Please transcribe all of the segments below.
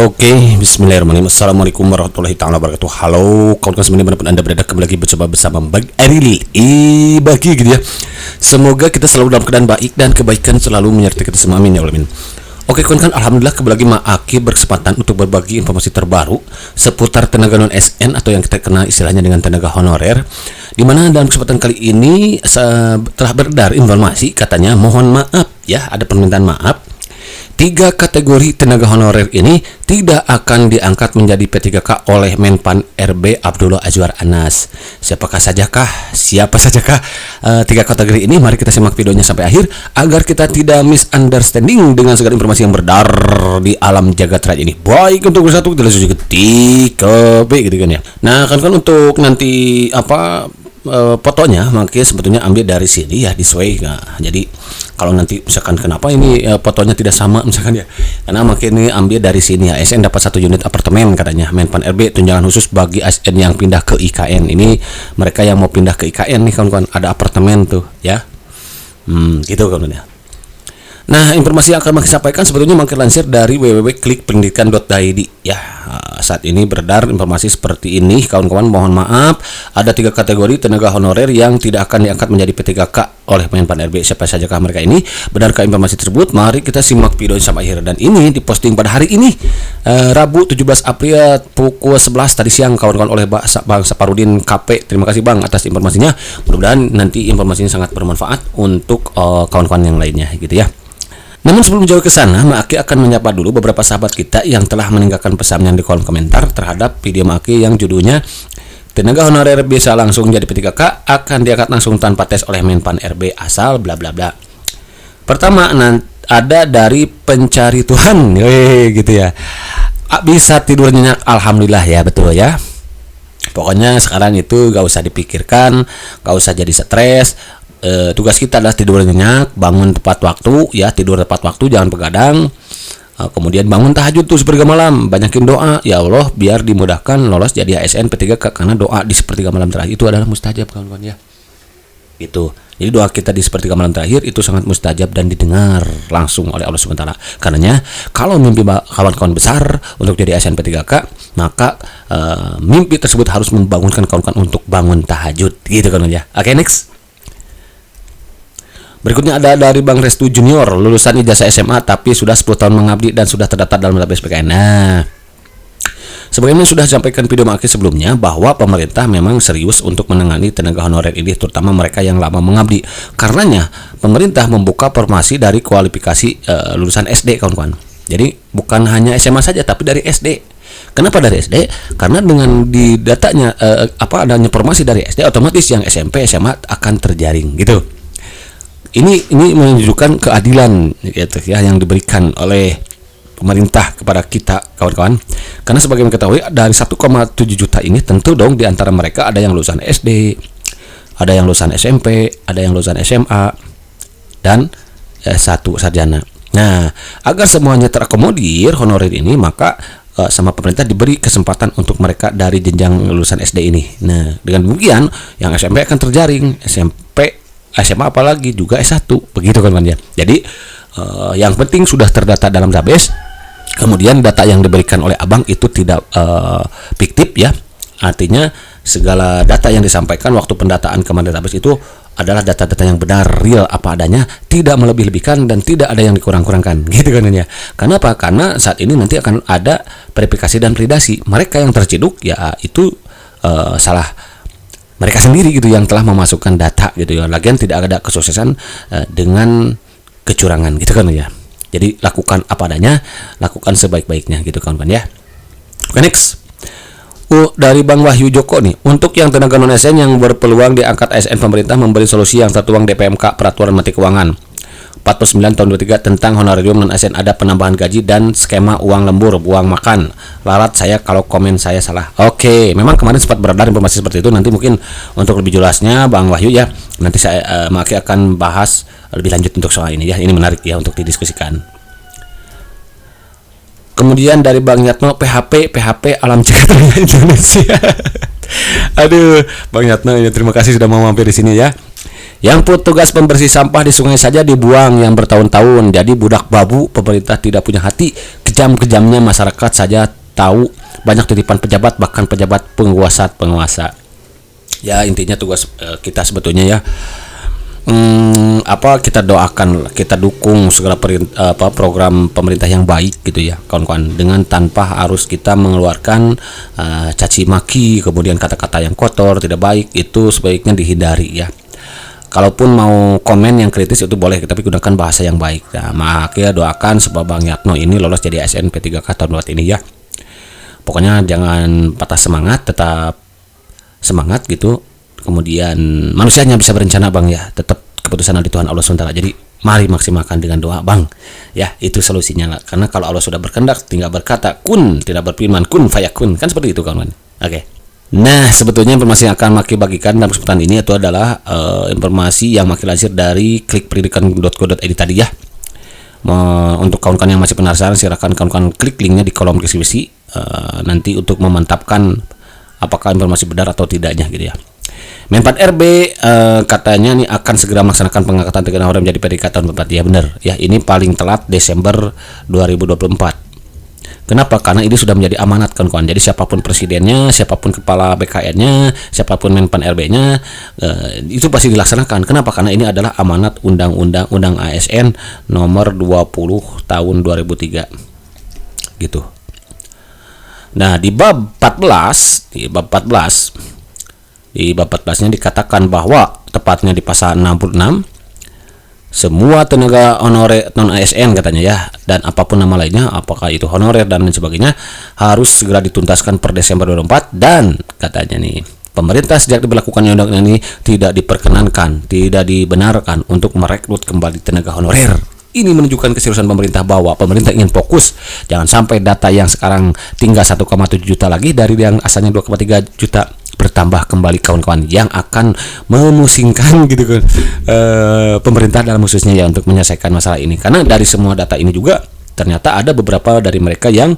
Oke, bismillahirrahmanirrahim. Assalamualaikum warahmatullahi taala wabarakatuh. Halo, kawan-kawan semuanya dimanapun Anda berada, kembali lagi bersama Bang Aril. Bagi gitu ya. Semoga kita selalu dalam keadaan baik dan kebaikan selalu menyertai kita semua, amin ya Allah. Oke kawan-kawan, alhamdulillah kembali lagi Aki berkesempatan untuk berbagi informasi terbaru seputar tenaga non SN atau yang kita kenal istilahnya dengan tenaga honorer. Di mana dalam kesempatan kali ini telah beredar informasi katanya mohon maaf ya, ada permintaan maaf. 3 kategori tenaga honorer ini tidak akan diangkat menjadi P3K oleh Menpan RB Abdullah Azwar Anas. Siapa sajakah 3 kategori ini? Mari kita simak videonya sampai akhir agar kita tidak misunderstanding dengan segala informasi yang beredar di alam jagat raya ini. Baik, untuk satu kita langsung ketik B gitu kan ya. Nah, kan untuk nanti fotonya makanya sebetulnya ambil dari sini ya, di sway. Nah, jadi kalau nanti misalkan kenapa ini fotonya tidak sama misalkan ya, karena makanya ini ambil dari sini ya. ASN dapat 1 unit apartemen katanya. Menpan RB tunjangan khusus bagi ASN yang pindah ke IKN. Ini mereka yang mau pindah ke IKN nih kawan-kawan, ada apartemen tuh ya. Gitu kawan-kawan ya. Nah, informasi yang akan makin sampaikan sebetulnya makin lansir dari www.klikpendidikan.id ya. Saat ini beredar informasi seperti ini kawan-kawan, mohon maaf ada 3 kategori tenaga honorer yang tidak akan diangkat menjadi P3K oleh Menpan RB. Siapa sajakah mereka ini? Benarkah informasi tersebut? Mari kita simak video sampai akhir. Dan ini diposting pada hari ini Rabu 17 April pukul 11 tadi siang kawan-kawan oleh Bang Saparudin KP. Terima kasih Bang atas informasinya. Mudah-mudahan nanti informasinya sangat bermanfaat untuk kawan-kawan yang lainnya gitu ya. Namun sebelum jauh ke sana, Aki akan menyapa dulu beberapa sahabat kita yang telah meninggalkan pesannya di kolom komentar terhadap video Aki yang judulnya tenaga honorer bisa langsung jadi P3K akan diangkat langsung tanpa tes oleh Menpan RB asal bla bla bla. Pertama ada dari pencari Tuhan, gitu ya. Bisa tidur nyenyak, alhamdulillah ya, betul ya. Pokoknya sekarang itu gak usah dipikirkan, gak usah jadi stres. Tugas kita adalah tidur nyenyak, bangun tepat waktu ya, tidur tepat waktu, jangan begadang. Kemudian bangun tahajud tuh sepertiga malam, banyakin doa, ya Allah biar dimudahkan lolos jadi ASN P3K, karena doa di sepertiga malam terakhir itu adalah mustajab kawan-kawan ya. Itu. Jadi doa kita di sepertiga malam terakhir itu sangat mustajab dan didengar langsung oleh Allah SWT. Karenanya kalau mimpi kawan-kawan besar untuk jadi ASN P3K, maka mimpi tersebut harus membangunkan kawan-kawan untuk bangun tahajud gitu kan ya. Oke, next. Berikutnya ada dari Bang Restu Junior, lulusan ijazah SMA tapi sudah 10 tahun mengabdi dan sudah terdaftar dalam database PKN. Nah, sebagaimana sudah disampaikan video Aki sebelumnya bahwa pemerintah memang serius untuk menangani tenaga honorer ini, terutama mereka yang lama mengabdi. Karenanya pemerintah membuka formasi dari kualifikasi lulusan SD kawan-kawan. Jadi bukan hanya SMA saja tapi dari SD. Kenapa dari SD? Karena dengan di datanya adanya formasi dari SD, otomatis yang SMP SMA akan terjaring gitu. Ini menunjukkan keadilan gitu ya yang diberikan oleh pemerintah kepada kita kawan-kawan. Karena sebagaimana kita ketahui dari 1,7 juta ini tentu dong di antara mereka ada yang lulusan SD, ada yang lulusan SMP, ada yang lulusan SMA dan S1 sarjana. Nah, agar semuanya terakomodir honorer ini, maka sama pemerintah diberi kesempatan untuk mereka dari jenjang lulusan SD ini. Nah, dengan demikian yang SMP akan terjaring, SMP, SMA apalagi juga S1, begitu kan ya. Jadi yang penting sudah terdata dalam database. Kemudian data yang diberikan oleh Abang itu tidak fiktif ya. Artinya segala data yang disampaikan waktu pendataan ke database itu adalah data-data yang benar, real apa adanya, tidak melebih-lebihkan dan tidak ada yang dikurang-kurangkan, gitu kan ya. Kenapa? Karena saat ini nanti akan ada verifikasi dan validasi. Mereka yang terciduk ya itu salah mereka sendiri gitu yang telah memasukkan data gitu ya. Lagian tidak ada kesuksesan dengan kecurangan gitu kan ya. Jadi lakukan apa adanya, lakukan sebaik-baiknya gitu kan ya. Oke, next. Dari Bang Wahyu Joko nih, untuk yang tenaga non ASN yang berpeluang diangkat ASN, pemerintah memberi solusi yang tertuang DPMK Peraturan Menteri Keuangan 49 tahun 23 tentang honorarium non ASN, ada penambahan gaji dan skema uang lembur, uang makan. Larat saya kalau komen saya salah. Oke, memang kemarin sempat beredar informasi seperti itu. Nanti mungkin untuk lebih jelasnya Bang Wahyu ya, nanti saya Maki akan bahas lebih lanjut untuk soal ini ya. Ini menarik ya untuk didiskusikan. Kemudian dari Bang Yatno, PHP alam jagat Indonesia. Aduh, Bang Yatno, ya terima kasih sudah mau mampir di sini ya. Yang petugas pembersih sampah di sungai saja dibuang yang bertahun-tahun. Jadi budak babu, pemerintah tidak punya hati. Kejam-kejamnya masyarakat saja tahu. Banyak titipan pejabat, bahkan pejabat penguasa. Ya intinya tugas kita sebetulnya ya. Kita doakan, kita dukung segala program pemerintah yang baik gitu ya kawan-kawan, dengan tanpa harus kita mengeluarkan caci maki, kemudian kata-kata yang kotor tidak baik, itu sebaiknya dihindari ya. Kalaupun mau komen yang kritis itu boleh, tapi gunakan bahasa yang baik. Nah, makanya doakan supaya Bang Yatno ini lolos jadi ASN P3K tahun 20 ini ya. Pokoknya jangan patah semangat, tetap semangat gitu. Kemudian manusianya bisa berencana Bang ya, tetap keputusan dari Tuhan Allah SWT. Jadi mari maksimalkan dengan doa Bang ya, itu solusinya lah. Karena kalau Allah sudah berkehendak tinggal berkata kun, tidak berfirman kun fayakun, kan seperti itu kawan-kawan. Oke. Nah sebetulnya informasi yang akan Maki bagikan dalam kesempatan ini itu adalah informasi yang Maki lansir dari klikpendidikan.co.id tadi ya. Untuk kawan-kawan yang masih penasaran, silakan kawan-kawan klik linknya di kolom deskripsi nanti untuk memantapkan apakah informasi benar atau tidaknya gitu ya. Menpan RB katanya nih akan segera melaksanakan pengangkatan Teguh Honoré menjadi PDK tahun 2024. Ya benar ya, ini paling telat Desember 2024. Kenapa? Karena ini sudah menjadi amanat kawan-kawan. Jadi siapapun presidennya, siapapun kepala BKN-nya, siapapun Menpan RB-nya itu pasti dilaksanakan. Kenapa? Karena ini adalah amanat Undang-Undang ASN nomor 20 tahun 2003 gitu. Nah, di bab 14-nya dikatakan bahwa tepatnya di pasal 66, semua tenaga honorer non ASN katanya ya, dan apapun nama lainnya, apakah itu honorer dan lain sebagainya, harus segera dituntaskan per Desember 2024. Dan katanya nih, pemerintah sejak diberlakukannya undang-undang ini tidak diperkenankan, tidak dibenarkan untuk merekrut kembali tenaga honorer. Ini menunjukkan keseriusan pemerintah bahwa pemerintah ingin fokus. Jangan sampai data yang sekarang tinggal 1,7 juta lagi dari yang asalnya 2,3 juta bertambah kembali kawan-kawan, yang akan memusingkan gitu kan pemerintah dalam khususnya ya untuk menyelesaikan masalah ini. Karena dari semua data ini juga ternyata ada beberapa dari mereka yang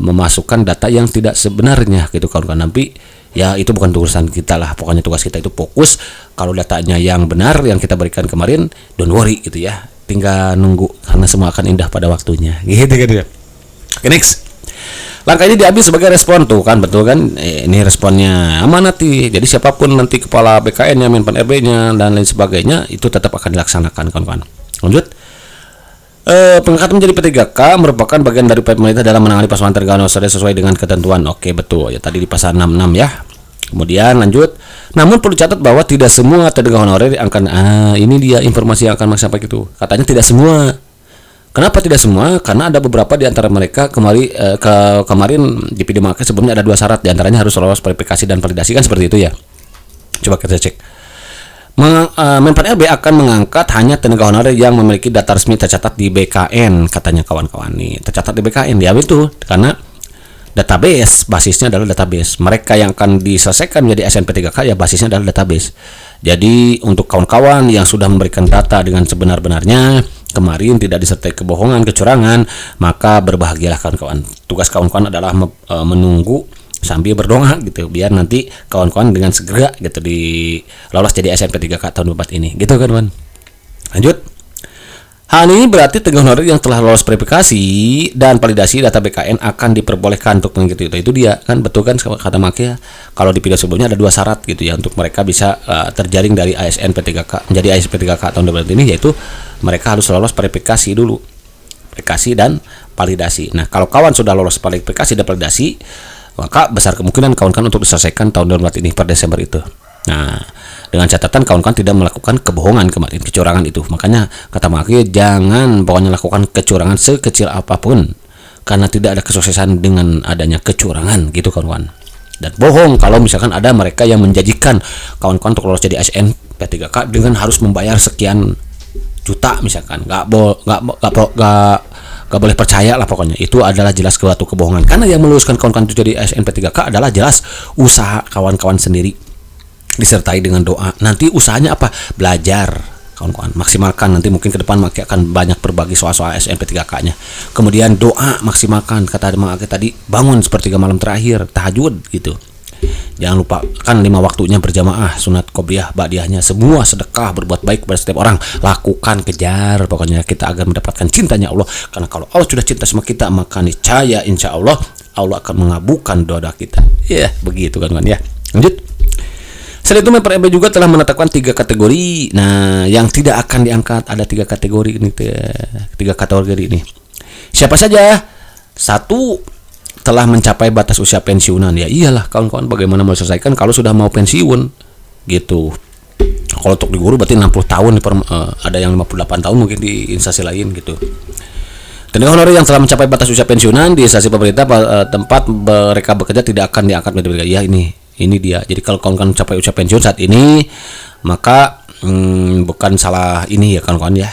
memasukkan data yang tidak sebenarnya gitu kawan-kawan. Tapi ya itu bukan urusan kita lah, pokoknya tugas kita itu fokus. Kalau datanya yang benar yang kita berikan kemarin, don't worry gitu ya, tinggal nunggu karena semua akan indah pada waktunya gitu kan. Oke, next. Langkah ini diambil sebagai respon tuh kan, betul kan? Ini responnya amanat nih. Jadi siapapun nanti kepala BKN-nya, Menpan RB-nya dan lain sebagainya itu tetap akan dilaksanakan kawan-kawan. Lanjut. Pengangkatan menjadi P3K merupakan bagian dari pemerintah dalam menangani pasangan tenaga honorer sesuai dengan ketentuan. Oke, betul ya, tadi di pasal 66 ya. Kemudian lanjut. Namun perlu dicatat bahwa tidak semua tenaga honorer akan ini dia informasi yang akan sampai gitu. Katanya tidak semua. Kenapa tidak semua? Karena ada beberapa di antara mereka kemarin di video market sebelumnya ada 2 syarat, di antaranya harus lolos verifikasi dan validasi, kan seperti itu ya. Coba kita cek. Menpan RB akan mengangkat hanya tenaga honorer yang memiliki data resmi tercatat di BKN, katanya kawan-kawan nih. Tercatat di BKN ya, itu karena database, basisnya adalah database. Mereka yang akan diselesaikan menjadi ASN P3K ya basisnya adalah database. Jadi untuk kawan-kawan yang sudah memberikan data dengan sebenar-benarnya kemarin, tidak disertai kebohongan, kecurangan, maka berbahagialah kawan-kawan. Tugas kawan-kawan adalah menunggu sambil berdoa gitu, biar nanti kawan-kawan dengan segera gitu lolos jadi ASN P3K tahun 2024 ini gitu kan kawan. Lanjut. Hal ini berarti tenaga honorer yang telah lolos verifikasi dan validasi data BKN akan diperbolehkan untuk mengikuti itu dia kan, betul kan kata Maki ya. Kalau di video sebelumnya ada 2 syarat gitu ya untuk mereka bisa terjaring dari ASN P3K menjadi ASN P3K tahun 2024 ini, yaitu mereka harus lolos verifikasi dulu, verifikasi dan validasi. Nah kalau kawan sudah lolos verifikasi dan validasi, maka besar kemungkinan kawan-kawan untuk diselesaikan tahun 2024 ini per Desember itu. Nah, dengan catatan kawan-kawan tidak melakukan kebohongan kemarin, kecurangan itu. Makanya kata Maki, jangan pokoknya lakukan kecurangan sekecil apapun, karena tidak ada kesuksesan dengan adanya kecurangan gitu kawan-kawan. Dan bohong kalau misalkan ada mereka yang menjanjikan kawan-kawan untuk lolos jadi ASN P3K dengan harus membayar sekian juta misalkan. Nggak boleh percaya lah pokoknya. Itu adalah jelas suatu kebohongan. Karena yang meluluskan kawan-kawan itu jadi ASN P3K adalah jelas usaha kawan-kawan sendiri, disertai dengan doa. Nanti usahanya apa? Belajar kawan-kawan, maksimalkan. Nanti mungkin ke depan Maki akan banyak berbagi soal-soal ASN P3K-nya. Kemudian doa maksimalkan, kata Maki tadi, bangun sepertiga malam terakhir, tahajud gitu. Jangan lupa kan 5 waktunya berjamaah, sunat qobliyah, ba'diyahnya, semua sedekah, berbuat baik kepada setiap orang. Lakukan, kejar pokoknya kita agar mendapatkan cintanya Allah. Karena kalau Allah sudah cinta sama kita, maka niscaya insya Allah Allah akan mengabulkan doa kita. Ya, begitu kan ya. Lanjut. Selain itu member RB juga telah menetapkan 3 kategori. Nah, yang tidak akan diangkat ada 3 kategori ini, 3 kategori ini. Siapa saja? 1, telah mencapai batas usia pensiunan. Ya iyalah kawan-kawan, bagaimana mau selesaikan kalau sudah mau pensiun gitu. Kalau untuk di guru berarti 60 tahun, ada yang 58 tahun mungkin di instansi lain gitu. Tenaga honorer yang telah mencapai batas usia pensiunan di instansi pemerintah tempat mereka bekerja tidak akan diangkat menjadi ya ini dia. Jadi kalau kawan-kawan mencapai usia pensiun saat ini, maka bukan salah ini ya kawan-kawan ya.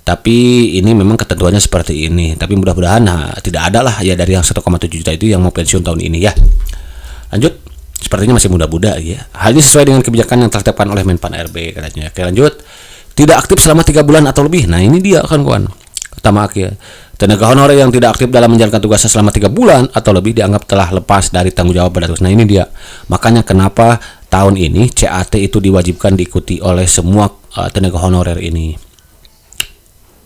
Tapi ini memang ketentuannya seperti ini. Tapi mudah-mudahan tidak ada lah ya dari yang 1,7 juta itu yang mau pensiun tahun ini ya. Lanjut. Sepertinya masih muda-muda ya. Hal ini sesuai dengan kebijakan yang telah ditetapkan oleh Menpan RB katanya. Oke, lanjut. Tidak aktif selama 3 bulan atau lebih. Nah, ini dia kan kawan. Pertama ya. Tenaga honorer yang tidak aktif dalam menjalankan tugasnya selama 3 bulan atau lebih dianggap telah lepas dari tanggung jawab pada tugas. Nah, ini dia. Makanya kenapa tahun ini CAT itu diwajibkan diikuti oleh semua tenaga honorer ini.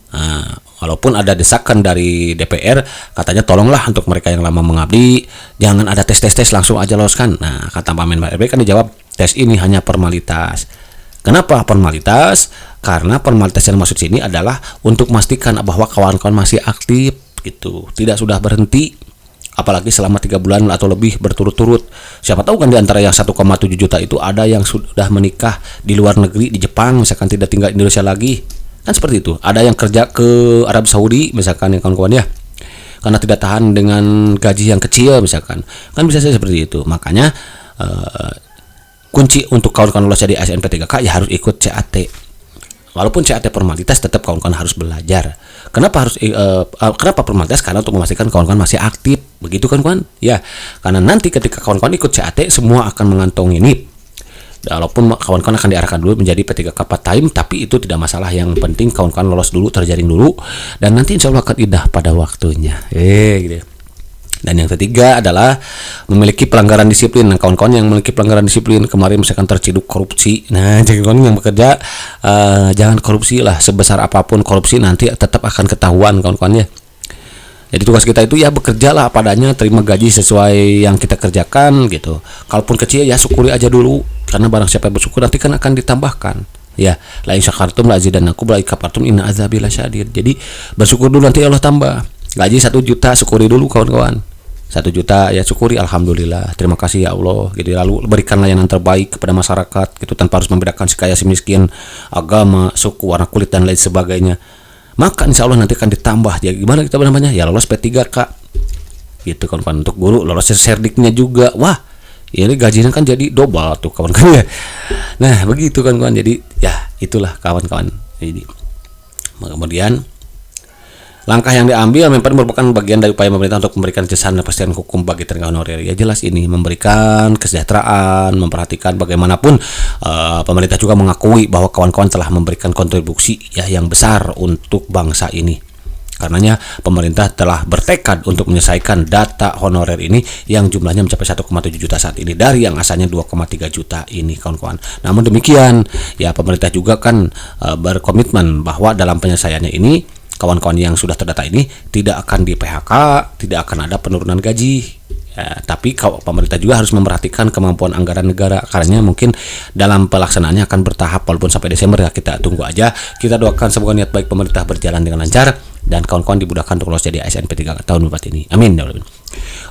Nah, walaupun ada desakan dari DPR katanya tolonglah untuk mereka yang lama mengabdi jangan ada tes langsung aja loloskan. Nah, kata Pak Menpan RB kan dijawab tes ini hanya formalitas. Kenapa formalitas? Karena formalitas yang maksud sini adalah untuk memastikan bahwa kawan-kawan masih aktif gitu, tidak sudah berhenti apalagi selama 3 bulan atau lebih berturut-turut. Siapa tahu kan di antara yang 1,7 juta itu ada yang sudah menikah di luar negeri, di Jepang misalkan, tidak tinggal di Indonesia lagi. Kan seperti itu. Ada yang kerja ke Arab Saudi misalkan ya kawan-kawan ya, karena tidak tahan dengan gaji yang kecil misalkan, kan bisa saja seperti itu. Makanya kunci untuk kawan-kawan lolos jadi ASN P3K ya harus ikut CAT. Walaupun CAT formalitas, tetap kawan-kawan harus belajar. Kenapa kenapa formalitas? Karena untuk memastikan kawan-kawan masih aktif, begitu kan kawan ya. Karena nanti ketika kawan-kawan ikut CAT semua akan mengantongi NIP. Walaupun kawan-kawan akan diarahkan dulu menjadi P3K part time, tapi itu tidak masalah. Yang penting kawan-kawan lolos dulu, terjaring dulu, dan nanti insya Allah akan indah pada waktunya. Gitu. Dan yang ketiga adalah memiliki pelanggaran disiplin. Nah, kawan-kawan yang memiliki pelanggaran disiplin kemarin misalkan terciduk korupsi, nah kawan-kawan yang bekerja jangan korupsi lah. Sebesar apapun korupsi nanti tetap akan ketahuan kawan-kawan ya. Jadi tugas kita itu ya bekerja lah padanya, terima gaji sesuai yang kita kerjakan gitu. Kalaupun kecil ya syukuri aja dulu, karena barang siapa yang bersyukur nanti kan akan ditambahkan. Ya, la in syakartum la azidannakum wa la in kafartum inna azabi lasyadid. Jadi bersyukur dulu nanti Allah tambah. Gaji 1 juta syukuri dulu kawan-kawan. 1 juta ya syukuri, alhamdulillah, terima kasih ya Allah gitu. Lalu berikan layanan terbaik kepada masyarakat gitu, tanpa harus membedakan si kaya si miskin, agama, suku, warna kulit dan lain sebagainya. Maka insya Allah nanti akan ditambah ya. Gimana kita namanya ya, lolos P3K gitu kawan-kawan. Untuk guru lolos serdiknya juga, wah ini gajinya kan jadi double tuh kawan-kawan ya. Nah begitu kawan-kawan, jadi ya itulah kawan-kawan. Jadi kemudian langkah yang diambil Menpan merupakan bagian dari upaya pemerintah untuk memberikan kejaksaan dan kepastian hukum bagi tenaga honorer. Ya jelas ini memberikan kesejahteraan, memperhatikan bagaimanapun pemerintah juga mengakui bahwa kawan-kawan telah memberikan kontribusi ya yang besar untuk bangsa ini. Karenanya pemerintah telah bertekad untuk menyelesaikan data honorer ini yang jumlahnya mencapai 1,7 juta saat ini dari yang asalnya 2,3 juta ini kawan-kawan. Namun demikian ya pemerintah juga kan berkomitmen bahwa dalam penyelesaiannya ini kawan-kawan yang sudah terdata ini tidak akan di PHK, tidak akan ada penurunan gaji. Ya, tapi pemerintah juga harus memperhatikan kemampuan anggaran negara, karena mungkin dalam pelaksanaannya akan bertahap walaupun sampai Desember ya, kita tunggu aja. Kita doakan semoga niat baik pemerintah berjalan dengan lancar dan kawan-kawan dimudahkan untuk lolos jadi ASN P3K tahun 2024 ini. Amin ya Allah.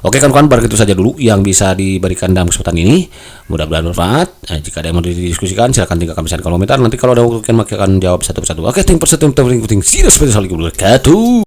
Oke kawan-kawan, begitu saja dulu yang bisa diberikan dalam kesempatan ini. Mudah-mudahan bermanfaat. Nah, jika ada yang mau didiskusikan silahkan tinggalkan di komentar. Nanti kalau ada waktu maka akan jawab satu persatu. Oke, thank you for watching. See you. Assalamualaikum warahmatullahi wabarakatuh.